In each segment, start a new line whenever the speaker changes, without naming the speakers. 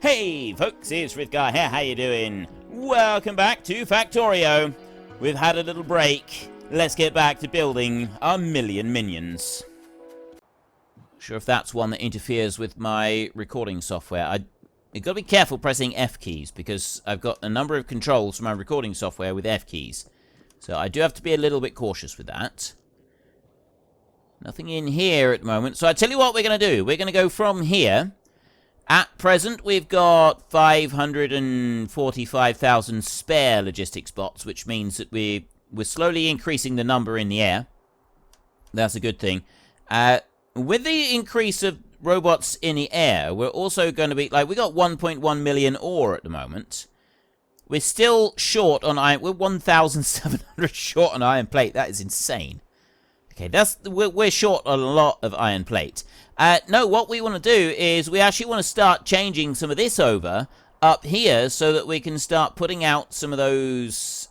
Hey folks, it's Frithgar here, how you doing? Welcome back to Factorio. We've had a little break. Let's get back to building our million minions. Not sure if that's one that interferes with my recording software. You've got to be careful pressing F keys because I've got a number of controls for my recording software with F keys. So I do have to be a little bit cautious with that. Nothing in here at the moment. So I tell you what we're going to do. We're going to go from here. At present, we've got 545,000 spare logistics bots, which means that we're slowly increasing the number in the air. That's a good thing. With the increase of robots in the air, we're also going to be, like, we got 1.1 million ore at the moment. We're still short on iron. We're 1,700 short on iron plate. That is insane. Okay, we're short a lot of iron plate. No, what we want to do is we actually want to start changing some of this over up here so that we can start putting out some of those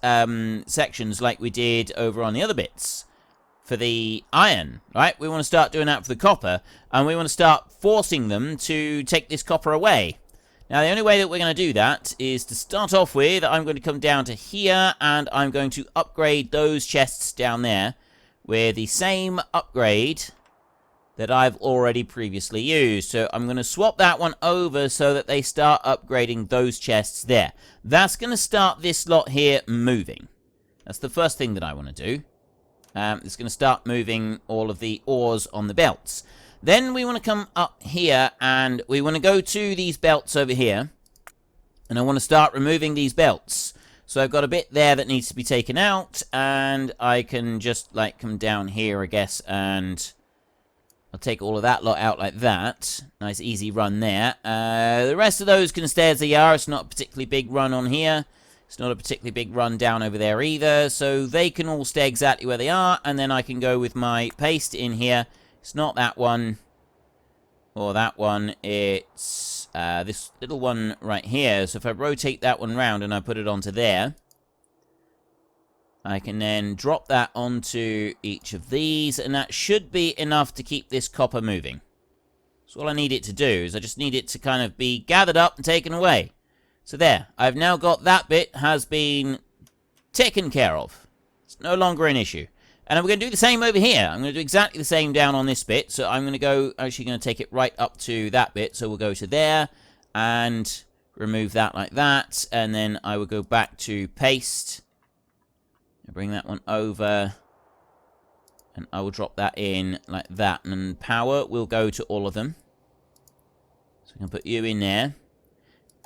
sections like we did over on the other bits for the iron, right? We want to start doing that for the copper, and we want to start forcing them to take this copper away. Now, the only way that we're going to do that is to start off with, I'm going to come down to here, and I'm going to upgrade those chests down there with the same upgrade that I've already previously used. So I'm going to swap that one over so that they start upgrading those chests there. That's going to start this lot here moving. That's the first thing that I want to do. It's going to start moving all of the ores on the belts. Then we want to come up here and we want to go to these belts over here. And I want to start removing these belts. So I've got a bit there that needs to be taken out, and I can just, like, come down here, I guess, and I'll take all of that lot out like that. Nice, easy run there. The rest of those can stay as they are. It's not a particularly big run on here. It's not a particularly big run down over there either, so they can all stay exactly where they are, and then I can go with my paste in here. It's not that one or that one. It's this little one right here. So if I rotate that one round and I put it onto there, I can then drop that onto each of these, and that should be enough to keep this copper moving. So all I need it to do is I just need it to kind of be gathered up and taken away. So there, I've now got that bit has been taken care of. It's no longer an issue. And we're going to do the same over here. I'm going to do exactly the same down on this bit. So I'm going to go, actually going to take it right up to that bit. So we'll go to there and remove that like that. And then I will go back to paste. Bring that one over. And I will drop that in like that. And power will go to all of them. So I'm going to put you in there.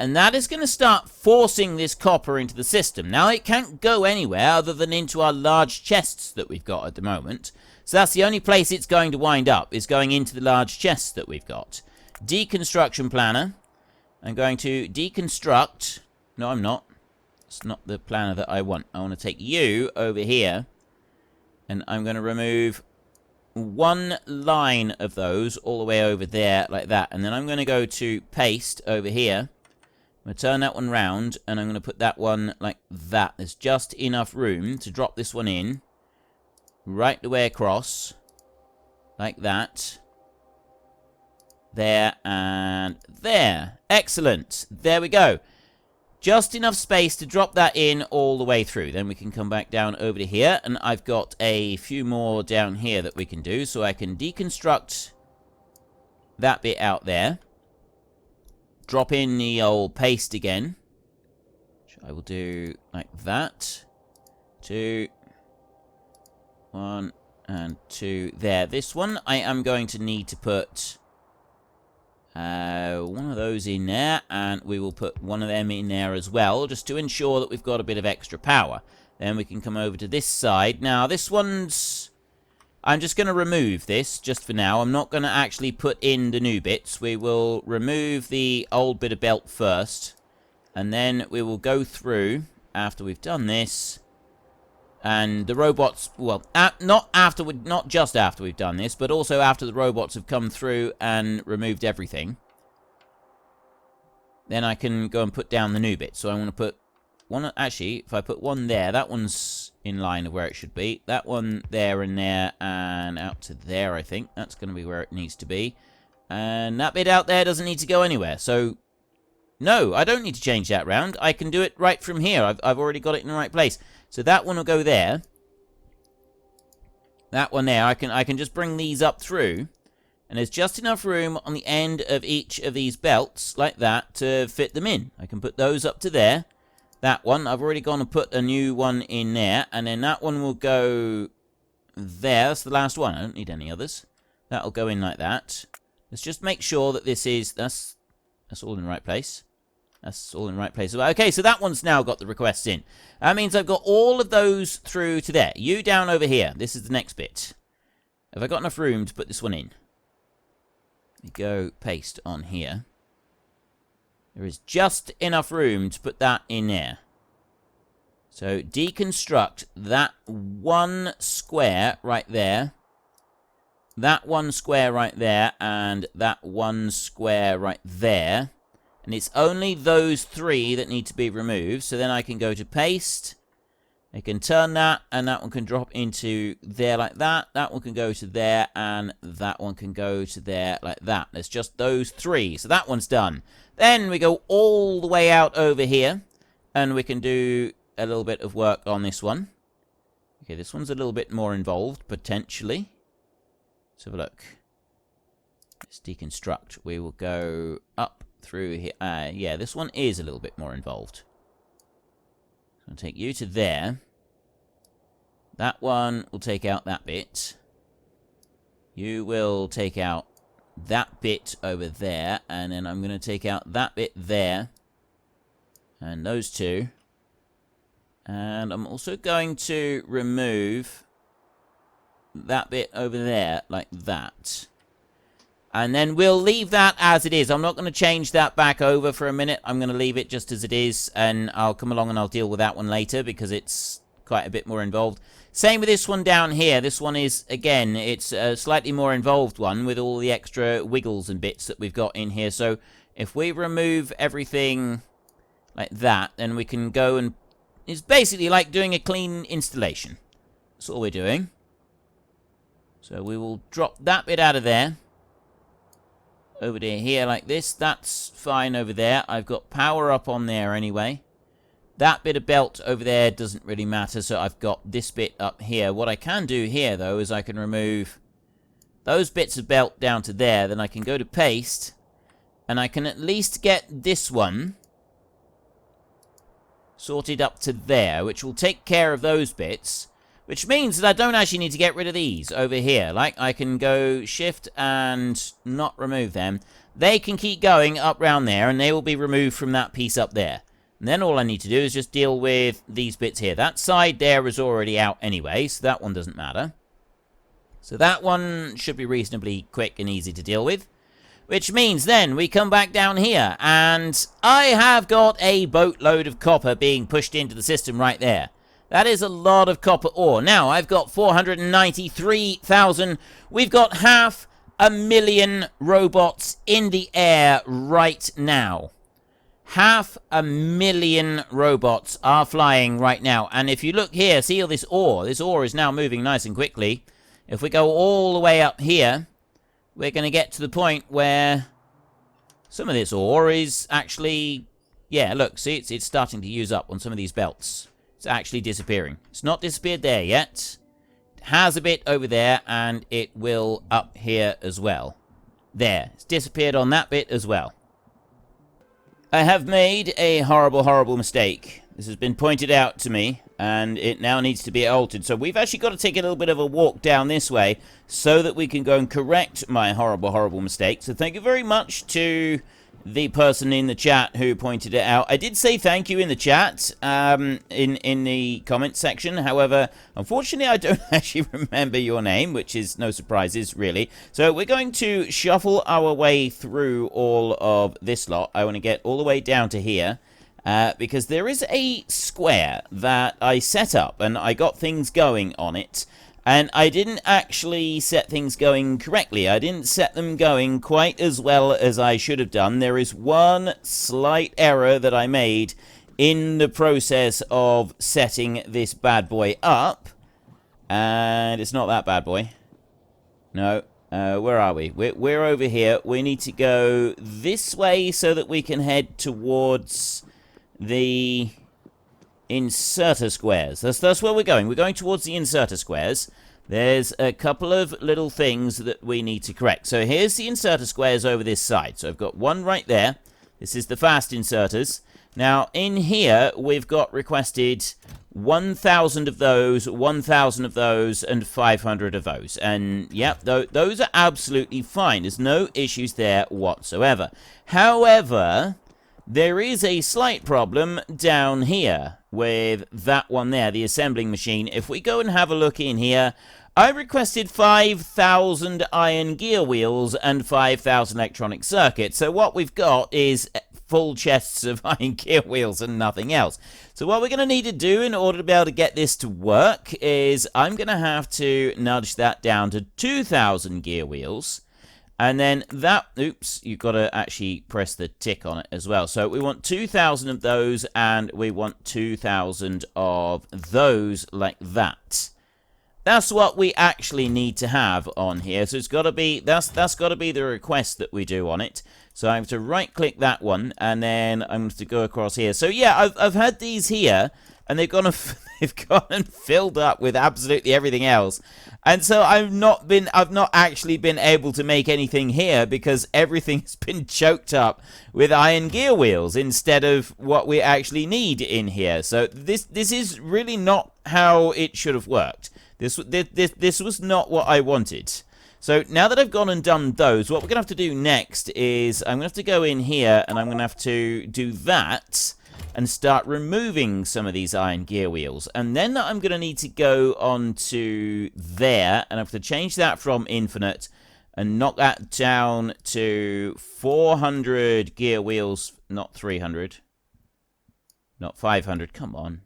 And that is going to start forcing this copper into the system. Now, it can't go anywhere other than into our large chests that we've got at the moment. So that's the only place it's going to wind up, is going into the large chests that we've got. Deconstruction planner. I'm going to deconstruct. No, I'm not. It's not the planner that I want. I want to take you over here. And I'm going to remove one line of those all the way over there like that. And then I'm going to go to paste over here. I'm going to turn that one round, and I'm going to put that one like that. There's just enough room to drop this one in right the way across, like that. There and there. Excellent. There we go. Just enough space to drop that in all the way through. Then we can come back down over to here, and I've got a few more down here that we can do. So I can deconstruct that bit out there. Drop in the old paste again, which I will do like that. 2, 1, and 2 there. This one I am going to need to put one of those in there, and we will put one of them in there as well, just to ensure that we've got a bit of extra power. Then we can come over to this side. Now, this one's... I'm just going to remove this, just for now. I'm not going to actually put in the new bits. We will remove the old bit of belt first. And then we will go through, after we've done this. And the robots, well, not just after we've done this, but also after the robots have come through and removed everything. Then I can go and put down the new bits. So I want to put one, actually, if I put one there, that one's in line of where it should be. That one there and there and out to there, I think. That's going to be where it needs to be. And that bit out there doesn't need to go anywhere. So No, I don't need to change that round. I can do it right from here. I've already got it in the right place. So that one will go there. That one there. I can just bring these up through. And there's just enough room on the end of each of these belts, like that, to fit them in. I can put those up to there. That one, I've already gone and put a new one in there. And then that one will go there. That's the last one. I don't need any others. That'll go in like that. Let's just make sure that this is... That's all in the right place. That's all in the right place. Okay, so that one's now got the requests in. That means I've got all of those through to there. You down over here. This is the next bit. Have I got enough room to put this one in? We go paste on here. There is just enough room to put that in there. So deconstruct that one square right there. That one square right there. And that one square right there. And it's only those three that need to be removed. So then I can go to paste. I can turn that, and that one can drop into there like that. That one can go to there, and that one can go to there like that. There's just those three. So that one's done. Then we go all the way out over here, and we can do a little bit of work on this one. Okay, this one's a little bit more involved, potentially. Let's have a look. Let's deconstruct. We will go up through here. Yeah, this one is a little bit more involved. I'll take you to there. That one will take out that bit. You will take out that bit over there. And then I'm going to take out that bit there. And those two. And I'm also going to remove that bit over there like that. And then we'll leave that as it is. I'm not going to change that back over for a minute. I'm going to leave it just as it is. And I'll come along and I'll deal with that one later because it's quite a bit more involved. Same with this one down here. This one is, again, it's a slightly more involved one with all the extra wiggles and bits that we've got in here. So if we remove everything like that, then we can go and... It's basically like doing a clean installation. That's all we're doing. So we will drop that bit out of there. Over to here like this. That's fine over there. I've got power up on there anyway. That bit of belt over there doesn't really matter, so I've got this bit up here. What I can do here, though, is I can remove those bits of belt down to there. Then I can go to paste, and I can at least get this one sorted up to there, which will take care of those bits. Which means that I don't actually need to get rid of these over here. Like, I can go shift and not remove them. They can keep going up round there, and they will be removed from that piece up there. And then all I need to do is just deal with these bits here. That side there is already out anyway, so that one doesn't matter. So that one should be reasonably quick and easy to deal with. Which means then we come back down here, and I have got a boatload of copper being pushed into the system right there. That is a lot of copper ore. Now, I've got 493,000. We've got 500,000 robots in the air right now. 500,000 robots are flying right now. And if you look here, see all this ore? This ore is now moving nice and quickly. If we go all the way up here, we're going to get to the point where some of this ore is actually... Yeah, look, see, it's starting to use up on some of these belts. It's actually disappearing. It's not disappeared there yet. It has a bit over there, and it will up here as well. There. It's disappeared on that bit as well. I have made a horrible, horrible mistake. This has been pointed out to me, and it now needs to be altered. So we've actually got to take a little bit of a walk down this way so that we can go and correct my horrible, horrible mistake. So thank you very much to the person in the chat who pointed it out. I did say thank you in the chat, in the comment section. However, unfortunately, I don't actually remember your name, which is no surprises, really. So we're going to shuffle our way through all of this lot. I want to get all the way down to here, because there is a square that I set up, and I got things going on it. And I didn't actually set things going correctly. I didn't set them going quite as well as I should have done. There is one slight error that I made in the process of setting this bad boy up. And it's not that bad boy. No, Where are we? We're over here. We need to go this way so that we can head towards the inserter squares. That's where we're going. We're going towards the inserter squares. There's a couple of little things that we need to correct. So here's the inserter squares over this side. So I've got one right there. This is the fast inserters. Now, in here, we've got requested 1,000 of those, 1,000 of those, and 500 of those. And, yep, those are absolutely fine. There's no issues there whatsoever. However, there is a slight problem down here with that one there, the assembling machine. If we go and have a look in here, I requested 5,000 iron gear wheels and 5,000 electronic circuits. So what we've got is full chests of iron gear wheels and nothing else. So what we're going to need to do in order to be able to get this to work is I'm going to have to nudge that down to 2,000 gear wheels. And then that, oops, you've got to actually press the tick on it as well. So we want 2,000 of those, and we want 2,000 of those like that. That's what we actually need to have on here. So it's got to be, that's got to be the request that we do on it. So I have to right-click that one, and then I'm going to go across here. So yeah, I've had these here, and they've gone and filled up with absolutely everything else. And so I've not actually been able to make anything here because everything's been choked up with iron gear wheels instead of what we actually need in here. So this is really not how it should have worked. This was not what I wanted. So now that I've gone and done those, what we're going to have to do next is I'm going to have to go in here and I'm going to have to do that and start removing some of these iron gear wheels. And then I'm going to need to go on to there and I have to change that from infinite and knock that down to 400 gear wheels, not 300, not 500, come on.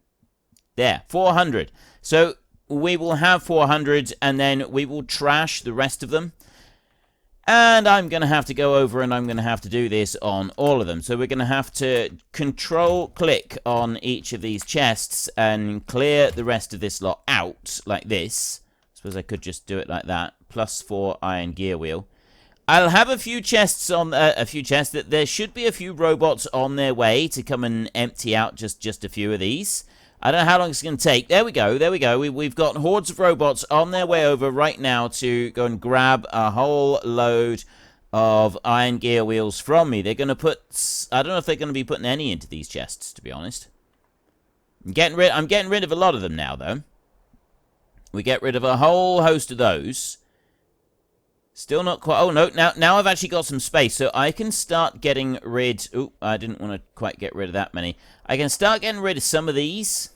There, 400. So we will have 400 and then we will trash the rest of them. And I'm going to have to go over and I'm going to have to do this on all of them. So we're going to have to control-click on each of these chests and clear the rest of this lot out like this. I suppose I could just do it like that. +4 iron gear wheel. I'll have a few chests on, that there should be a few robots on their way to come and empty out just a few of these. I don't know how long it's going to take. There we go. There we go. We've got hordes of robots on their way over right now to go and grab a whole load of iron gear wheels from me. They're going to put... I don't know if they're going to be putting any into these chests, to be honest. I'm getting rid of a lot of them now, though. We get rid of a whole host of those. Still not quite... Oh, no. Now I've actually got some space, so I can start getting rid... Ooh, I didn't want to quite get rid of that many. I can start getting rid of some of these.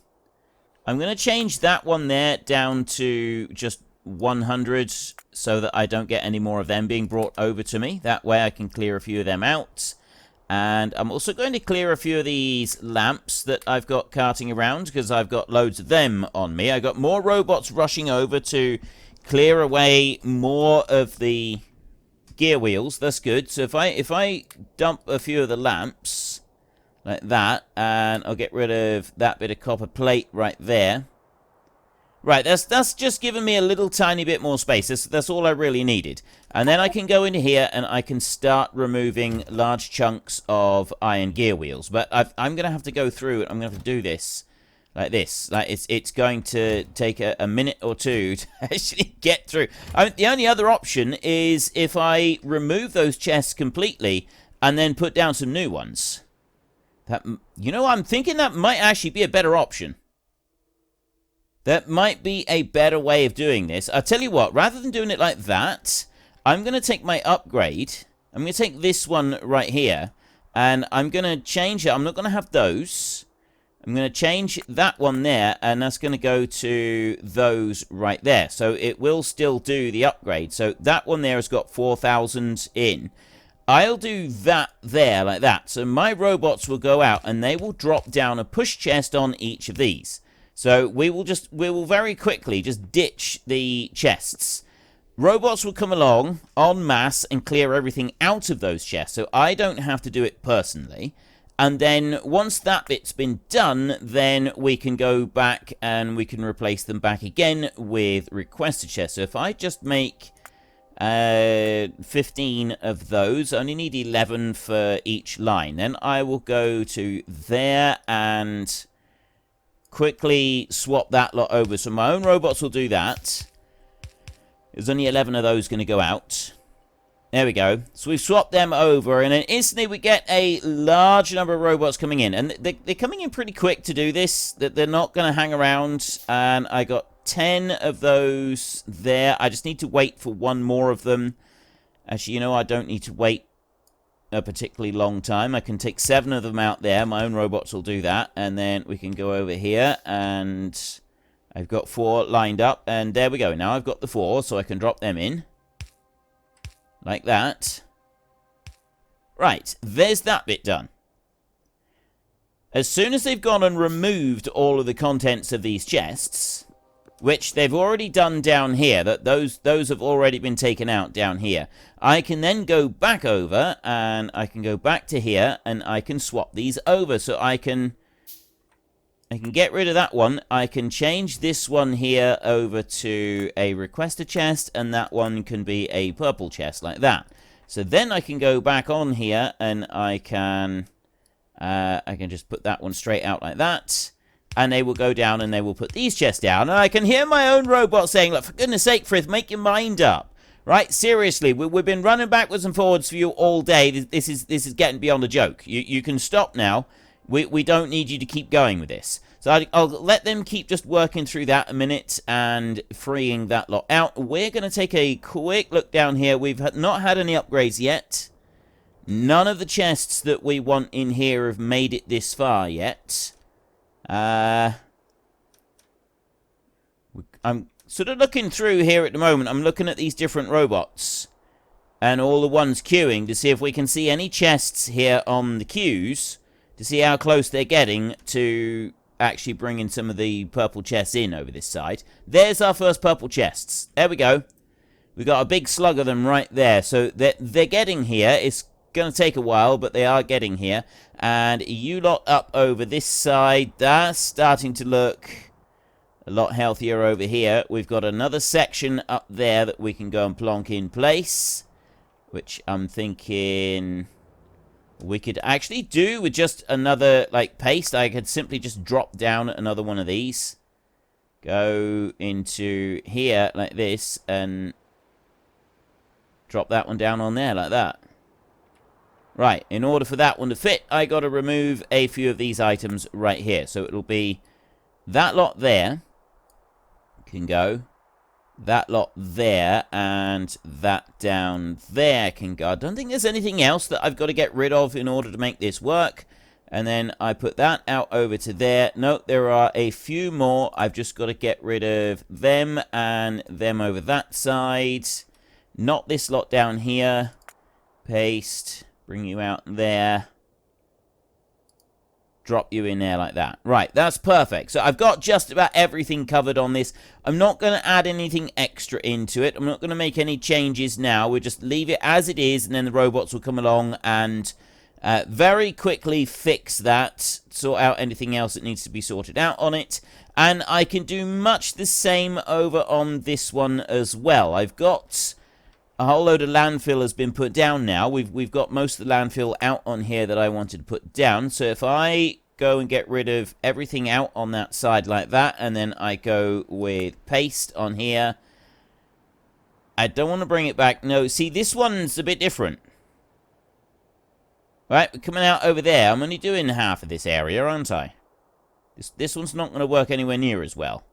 I'm going to change that one there down to just 100 so that I don't get any more of them being brought over to me. That way I can clear a few of them out. And I'm also going to clear a few of these lamps that I've got carting around because I've got loads of them on me. I got more robots rushing over to clear away more of the gear wheels. That's good. So if I dump a few of the lamps like that, and I'll get rid of that bit of copper plate right there. Right, that's just giving me a little tiny bit more space. That's all I really needed. And then I can go in here and I can start removing large chunks of iron gear wheels. But I'm going to have to go through it. I'm going to have to do this like this. Like it's going to take a minute or two to actually get through. The only other option is if I remove those chests completely and then put down some new ones. You know, I'm thinking that might actually be a better option. That might be a better way of doing this. I'll tell you what, rather than doing it like that, I'm going to take my upgrade. I'm going to take this one right here, and I'm going to change it. I'm not going to have those. I'm going to change that one there, and that's going to go to those right there. So it will still do the upgrade. So that one there has got 4,000 in. I'll do that there like that. So my robots will go out and they will drop down a push chest on each of these. So we will very quickly just ditch the chests. Robots will come along en masse and clear everything out of those chests. So I don't have to do it personally. And then once that bit's been done, then we can go back and we can replace them back again with requested chests. So if I just make 15 of those. I only need 11 for each line. Then I will go to there and quickly swap that lot over. So my own robots will do that. There's only 11 of those going to go out. There we go. So we've swapped them over, and then instantly we get a large number of robots coming in. And they're coming in pretty quick to do this. They're not going to hang around. And I got 10 of those there. I just need to wait for one more of them. Actually, you know, I don't need to wait a particularly long time. I can take 7 of them out there. My own robots will do that. And then we can go over here, and I've got 4 lined up. And there we go. Now I've got the 4, so I can drop them in. Like that. Right, there's that bit done. As soon as they've gone and removed all of the contents of these chests, which they've already done down here, that those have already been taken out down here, I can then go back over, and I can go back to here, and I can swap these over. So I can get rid of that one. I can change this one here over to a requester chest, and that one can be a purple chest, like that. So then I can go back on here, and I can just put that one straight out like that, and they will go down, and they will put these chests down, and I can hear my own robot saying, look, for goodness sake, Frith, make your mind up. Right, seriously, we've been running backwards and forwards for you all day. This is getting beyond a joke. You can stop now. We don't need you to keep going with this. So I'll let them keep just working through that a minute and freeing that lot out. We're going to take a quick look down here. We've not had any upgrades yet. None of the chests that we want in here have made it this far yet. I'm sort of looking through here at the moment. I'm looking at these different robots and all the ones queuing to see if we can see any chests here on the queues, to see how close they're getting to actually bringing some of the purple chests in over this side. There's our first purple chests. There we go. We've got a big slug of them right there. So they're getting here. It's going to take a while, but they are getting here. And you lot up over this side, that's starting to look a lot healthier over here. We've got another section up there that we can go and plonk in place, which I'm thinking we could actually do with just another, like, paste. I could simply just drop down another one of these. Go into here like this and drop that one down on there like that. Right, in order for that one to fit, I got to remove a few of these items right here. So it'll be that lot there can go. That lot there, and that down there can go. I don't think there's anything else that I've got to get rid of in order to make this work. And then I put that out over to there. No, there are a few more. I've just got to get rid of them and them over that side. Not this lot down here. Paste. Bring you out there. Drop you in there like that. Right, that's perfect. So I've got just about everything covered on this. I'm not going to add anything extra into it. I'm not going to make any changes now. We'll just leave it as it is, and then the robots will come along and very quickly fix that, sort out anything else that needs to be sorted out on it. And I can do much the same over on this one as well. I've got a whole load of landfill has been put down now. We've got most of the landfill out on here that I wanted to put down. So if I go and get rid of everything out on that side like that, and then I go with paste on here. I don't want to bring it back. No, see, this one's a bit different. Right, we're coming out over there. I'm only doing half of this area, aren't I? This one's not going to work anywhere near as well.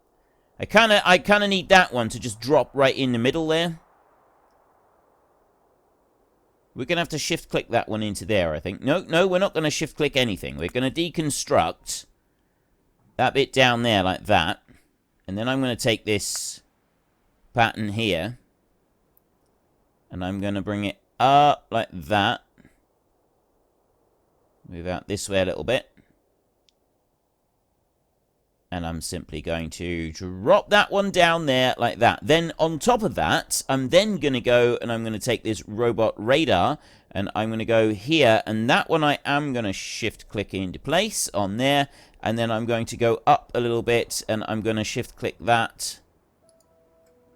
I kind of need that one to just drop right in the middle there. We're going to have to shift-click that one into there, I think. No, we're not going to shift-click anything. We're going to deconstruct that bit down there like that. And then I'm going to take this pattern here. And I'm going to bring it up like that. Move out this way a little bit. And I'm simply going to drop that one down there like that. Then on top of that, I'm then going to go and I'm going to take this robot radar and I'm going to go here. And that one I am going to shift click into place on there. And then I'm going to go up a little bit and I'm going to shift click that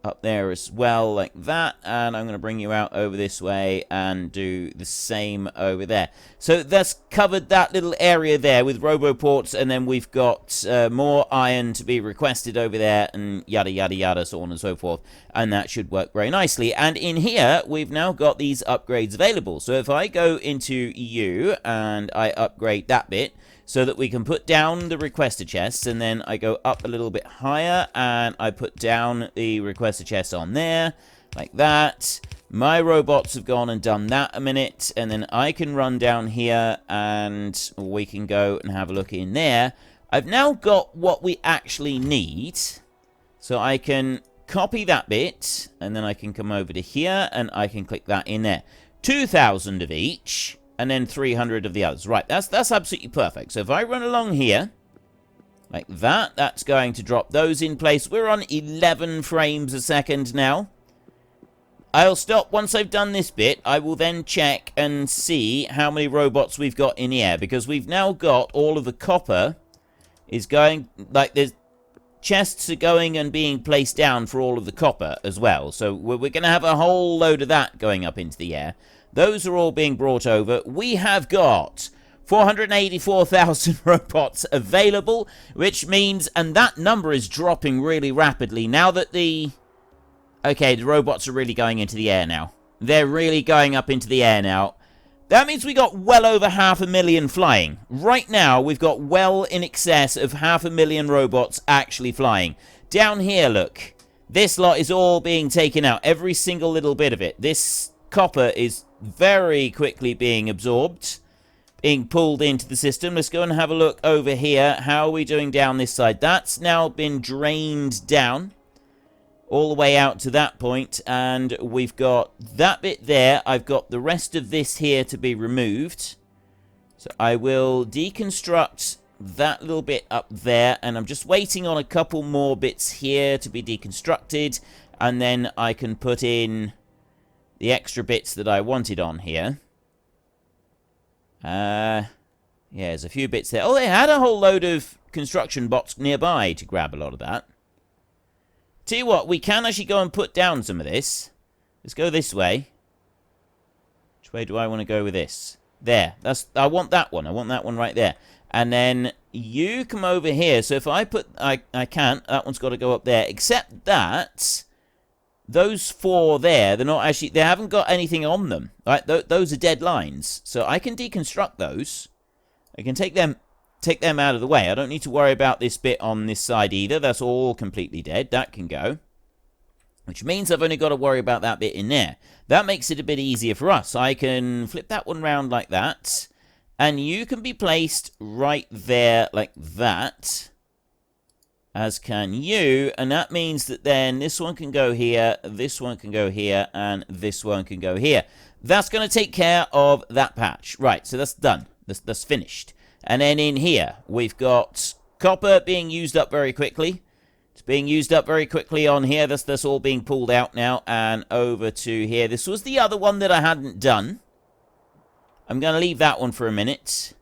up there as well, like that. And I'm going to bring you out over this way and do the same over there. So that's covered that little area there with roboports, and then we've got more iron to be requested over there, and yada, yada, yada, so on and so forth. And that should work very nicely. And in here, we've now got these upgrades available. So if I go into EU and I upgrade that bit, so that we can put down the requester chests, and then I go up a little bit higher, and I put down the requester chest on there, like that. My robots have gone and done that a minute, and then I can run down here, and we can go and have a look in there. I've now got what we actually need, so I can copy that bit, and then I can come over to here, and I can click that in there. 2,000 of each. And then 300 of the others. Right, that's absolutely perfect. So if I run along here, like that, that's going to drop those in place. We're on 11 frames a second now. I'll stop once I've done this bit. I will then check and see how many robots we've got in the air. Because we've now got all of the copper is going, like there's chests are going and being placed down for all of the copper as well. So we're going to have a whole load of that going up into the air. Those are all being brought over. We have got 484,000 robots available, which means, and that number is dropping really rapidly now that the robots are really going into the air now. They're really going up into the air now. That means we got well over 500,000 flying. Right now, we've got well in excess of 500,000 robots actually flying. Down here, look. This lot is all being taken out. Every single little bit of it. This copper is very quickly being absorbed, being pulled into the system. Let's go and have a look over here. How are we doing down this side? That's now been drained down all the way out to that point, and we've got that bit there. I've got the rest of this here to be removed, so I will deconstruct that little bit up there, and I'm just waiting on a couple more bits here to be deconstructed, and then I can put in the extra bits that I wanted on here. Yeah, there's a few bits there. Oh, they had a whole load of construction bots nearby to grab a lot of that. Tell you what, we can actually go and put down some of this. Let's go this way. Which way do I want to go with this? There. I want that one. I want that one right there. And then you come over here. So if I put... I can't. That one's got to go up there. Except that... those four there, they're not actually, they haven't got anything on them, right? Those are dead lines. So I can deconstruct those. I can take them out of the way. I don't need to worry about this bit on this side either. That's all completely dead. That can go. Which means I've only got to worry about that bit in there. That makes it a bit easier for us. I can flip that one round like that. And you can be placed right there like that. As can you, and that means that then this one can go here, this one can go here, and this one can go here. That's going to take care of that patch. Right, so that's done. That's finished. And then in here, we've got copper being used up very quickly. It's being used up very quickly on here. That's all being pulled out now, and over to here. This was the other one that I hadn't done. I'm going to leave that one for a minute.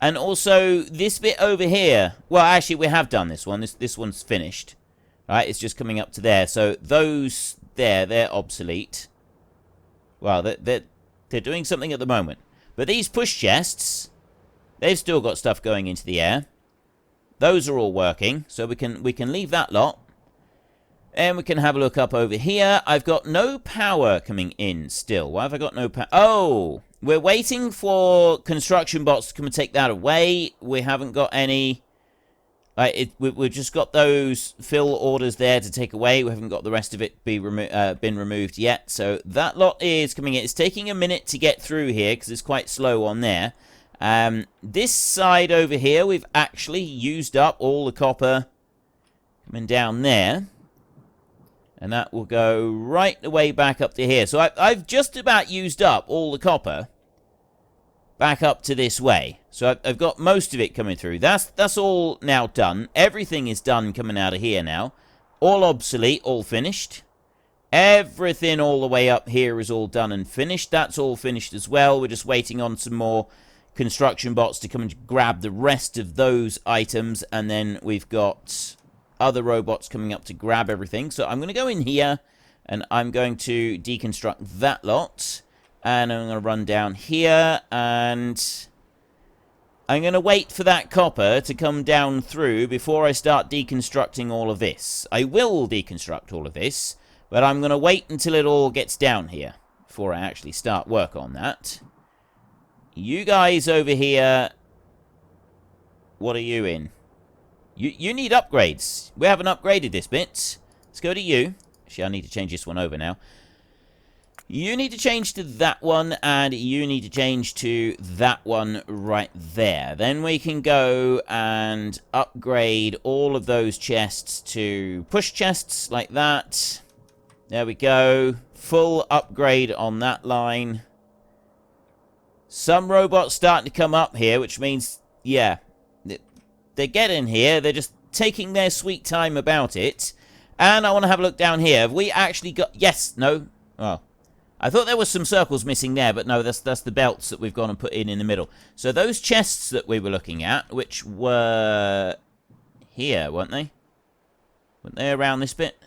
And also, this bit over here... well, actually, we have done this one. This one's finished. Right, it's just coming up to there. So, those there, they're obsolete. Well, they're doing something at the moment. But these push chests, they've still got stuff going into the air. Those are all working. So, we can leave that lot. And we can have a look up over here. I've got no power coming in still. Why have I got no power? Oh... we're waiting for construction bots to come and take that away. We haven't got any... we've just got those fill orders there to take away. We haven't got the rest of it been removed yet. So that lot is coming in. It's taking a minute to get through here because it's quite slow on there. This side over here, we've actually used up all the copper coming down there. And that will go right the way back up to here. So I've just about used up all the copper back up to this way. So I've got most of it coming through. That's all now done. Everything is done coming out of here now. All obsolete, all finished. Everything all the way up here is all done and finished. That's all finished as well. We're just waiting on some more construction bots to come and grab the rest of those items. And then we've got other robots coming up to grab everything. So I'm going to go in here, and I'm going to deconstruct that lot. And I'm going to run down here, and I'm going to wait for that copper to come down through before I start deconstructing all of this. I will deconstruct all of this, but I'm going to wait until it all gets down here before I actually start work on that. You guys over here, what are you in? You need upgrades. We haven't upgraded this bit. Let's go to you. Actually, I need to change this one over now. You need to change to that one, and you need to change to that one right there. Then we can go and upgrade all of those chests to push chests like that. There we go. Full upgrade on that line. Some robots starting to come up here, which means, yeah, they're getting here. They're just taking their sweet time about it. And I want to have a look down here. Have we actually got... Yes, no. Oh. I thought there was some circles missing there, but no, that's the belts that we've gone and put in the middle. So those chests that we were looking at, which were here, weren't they? Weren't they around this bit?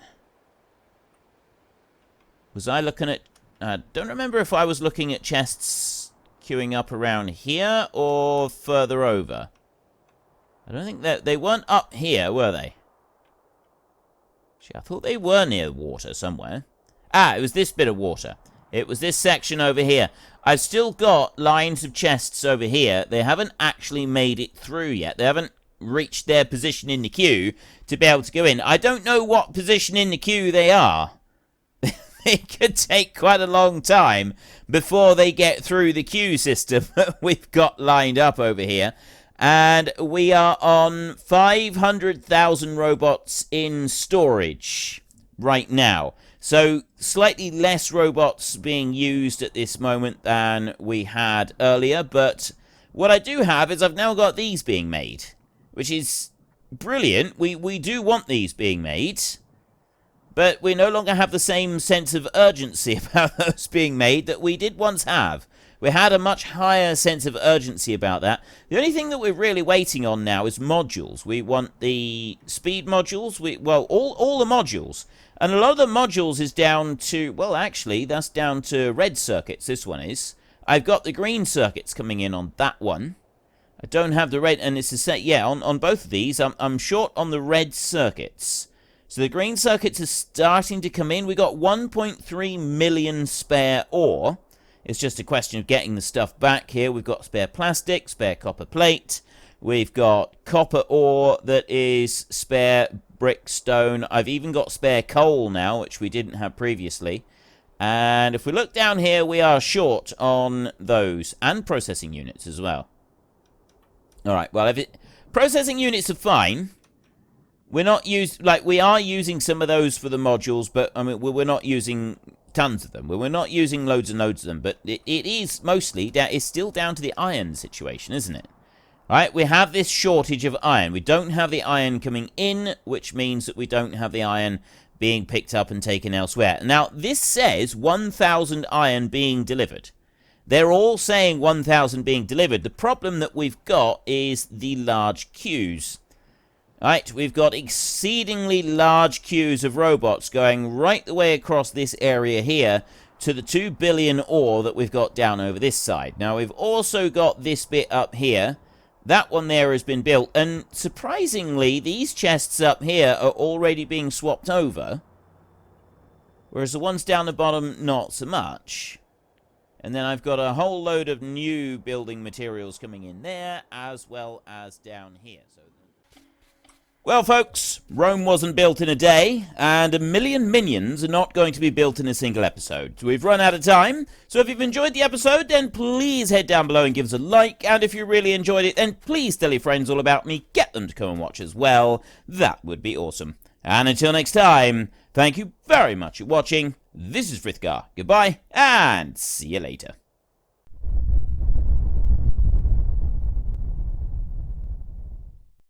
Was I looking at... I don't remember if I was looking at chests queuing up around here or further over. I don't think that... They weren't up here, were they? Actually, I thought they were near water somewhere. Ah, it was this bit of water. It was this section over here. I've still got lines of chests over here. They haven't actually made it through yet. They haven't reached their position in the queue to be able to go in. I don't know what position in the queue they are. It could take quite a long time before they get through the queue system that we've got lined up over here. And we are on 500,000 robots in storage right now. So, slightly less robots being used at this moment than we had earlier. But what I do have is I've now got these being made, which is brilliant. We do want these being made. But we no longer have the same sense of urgency about those being made that we did once have. We had a much higher sense of urgency about that. The only thing that we're really waiting on now is modules. We want the speed modules. Well, all the modules. And a lot of the modules is down to... Well, actually, that's down to red circuits, this one is. I've got the green circuits coming in on that one. I don't have the red... And it's a set... Yeah, on both of these, I'm short on the red circuits. So the green circuits are starting to come in. We got 1.3 million spare ore. It's just a question of getting the stuff back here. We've got spare plastic, spare copper plate. We've got copper ore that is spare brick stone. I've even got spare coal now, which we didn't have previously. And if we look down here, we are short on those. And processing units as well. Alright, well, processing units are fine. We're not we are using some of those for the modules, but I mean, we're not using tons of them. We're not using loads and loads of them, but it is mostly, it's still down to the iron situation, isn't it? Right, we have this shortage of iron. We don't have the iron coming in, which means that we don't have the iron being picked up and taken elsewhere. Now, this says 1,000 iron being delivered. They're all saying 1,000 being delivered. The problem that we've got is the large queues. Right, we've got exceedingly large queues of robots going right the way across this area here to the 2 billion ore that we've got down over this side. Now, we've also got this bit up here. That one there has been built, and surprisingly, these chests up here are already being swapped over, whereas the ones down the bottom, not so much. And then I've got a whole load of new building materials coming in there, as well as down here. Well, folks, Rome wasn't built in a day, and 1 million minions are not going to be built in a single episode. We've run out of time, so if you've enjoyed the episode, then please head down below and give us a like, and if you really enjoyed it, then please tell your friends all about me, get them to come and watch as well. That would be awesome. And until next time, thank you very much for watching. This is Frithgar. Goodbye, and see you later.